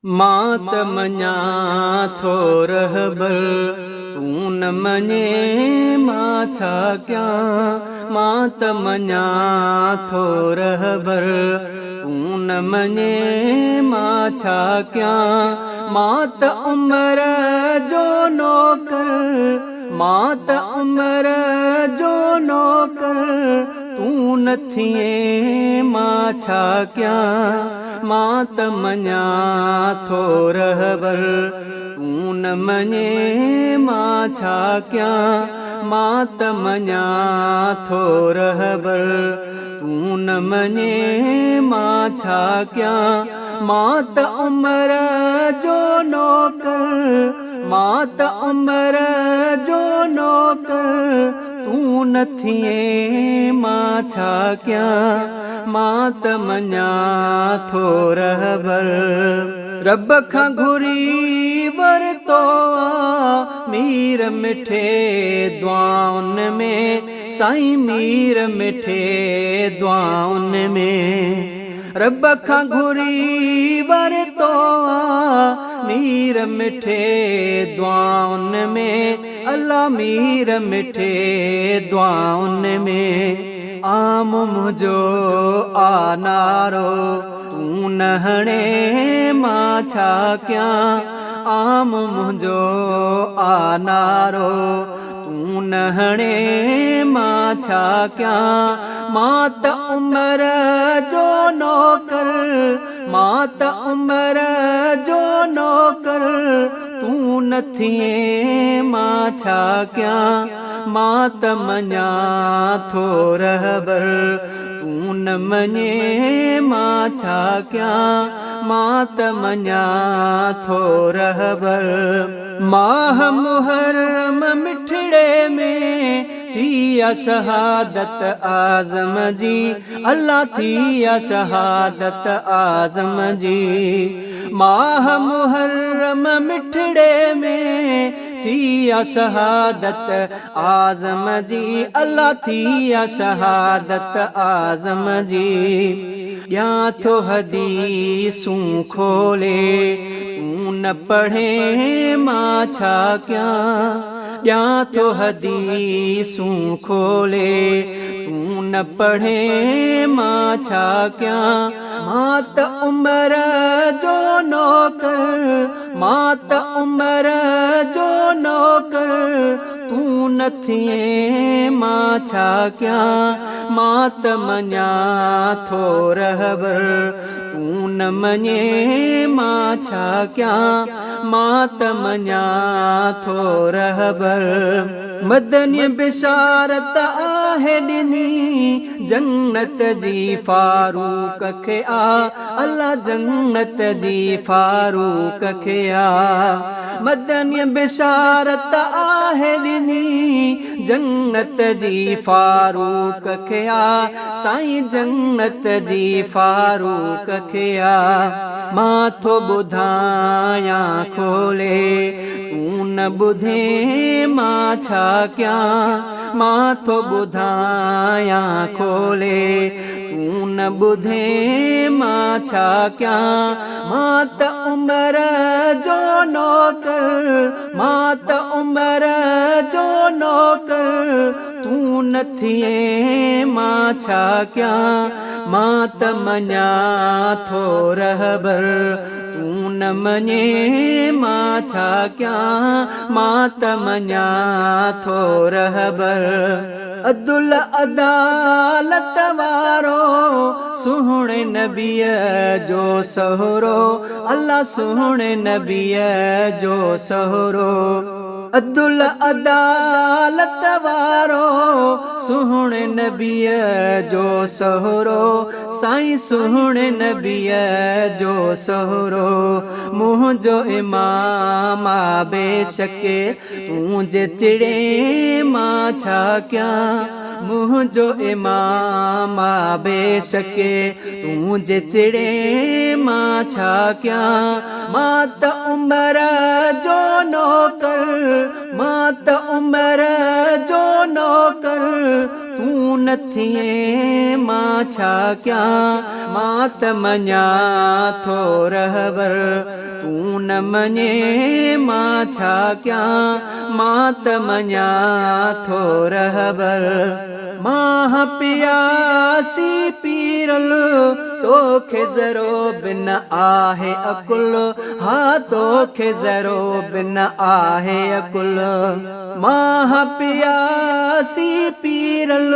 मात मञा थो रहबर तू न मञे मां छा कयां। मात मञा थो रहबर तू न मञे मां छा कयां। मात उम्र जो नौकर, मात उम्र जो नौकर तू न थिए मां छा कयां। मात मञा थो रहबर तू न मञे मां छा कयां। मात मञा थो रहबर तू न मञे मां छा कयां। मात उम्र जो नौकर, मात उम्र जो नौकर तू न थिए मां छा कयां। मात मञा थो रहबर रब खां घुरी वरतो मीर मिठे दुआउनि में। साईं मीर मिठे दुआउनि में। रब खां घुरी वरतो मीर मिठे दुआउनि में। अल्लाह मीर मिठे दुआउनि में। आम मुंहिंजो आनारो तू न हणे मां छा कयां। आम मुंहिंजो आनारो तू न हणे मां छा कयां। मात उम्र जो नौकर, मात उम्र जो नौकर तू न थिए मां छा कयां। मात मञा थो रहबर तू न मञे मां छा कयां। मात मञा थो रहबर माह मुहर्रम मिठड़े में थिया शहादत आज़म जी। अल्लाह थिया शहादत आज़म जी। माह मुहर्रम मिठड़े में थिया शहादत आज़म जी। अल्लाह थिया शहादत आज़म जी। या थो हदीसूं खोले तू न पढ़े मां छा कयां। या थो हदीसूं खोले तू न पढ़े मां छा कयां। मात उम्र जो नौकर, मात उम्र जो नौकर तू न थिए मां छा कयां। मात मञा थो रहबर तू न मञे मां छा कयां। मात मञा थो रहबर मदनी बिशारत आहे ॾिनी जन्नत जी फारूक खे आ। अल्लाह जन्नत जी फारूक खे आ। मदनी बिशारत आहे ॾिनी जन्नत जी फारूक खे आ। साईं जन्नत जी फारूक खे आ। मां थो ॿुधायां खोले तू न ॿुधे मां छा कयां। मां थो ॿुधायां खोले तू न ॿुधे मां छा कयां। मात उम्र जो नौकर, मात उम्र जो नौकर तू न थिए मां छा कयां। मात मञा थो रहबर तू न मञे मां छा कयां। मात मञा थो रहबर अदुल अदालत वारो सुहिणे नबीअ जो सहुरो। अल्लाह सुहिणे नबीअ जो सहुरो। अदुल अदालत वारो सुहिणे नबीअ जो सहुरो। साईं सुहिणे नबीअ जो सहुरो। मुंहिंजो इमाम बेशक तूं जे चिड़े मां छा कयां। मुंहिंजो इमाम बेशक तूं जे चिड़े मां छा कयां। मात उम्र जो नौकर, मात उम्र जो नौकर तू तूं न थिए मां छा कयां, मां त मञां थो रहबर तूं न मञे मां छा कयां, मां त मञां थो रहबर। मां पियासी पीरल तोखे ज़रो बिन आहे अकुल, हा तोखे ज़रो बिन आहे अकुल। मां पियासी पीरल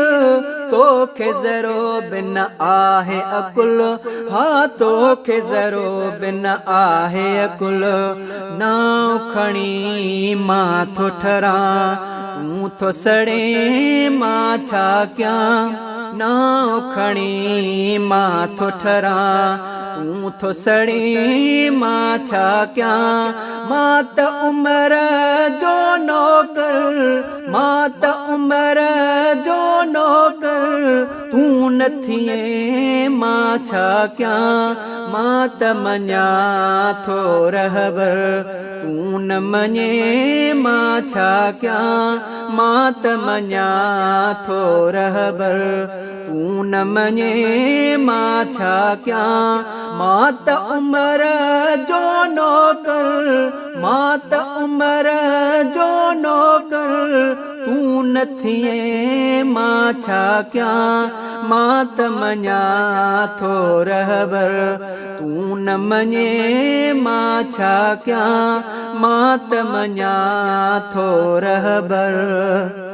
तोखे ज़रो बिन आहे अकुल, हा तोखे ज़रो बिन आहे अकुल। नाव खणी मां थो ठरां तूं थो सड़े मां छा कयां, नाव खणी मां थो ठरां तूं थो सड़े मां छा कयां। मां त उम्र जो नौकर, मां त उम्र जो नौकर तूं न थिए मां छा कयां, मां त मञां थो रहबर तूं न मञे मां छा कयां, मां त मञां थो रहबर तूं न मञे मां छा कयां। मां त उम्र जो नौकर, मां त उम्र जो नौकर तूं न थिए मां छा कयां, मां त मञां थो रहबर तूं न मञे मां छा कयां, मां त मञां थो रहबर।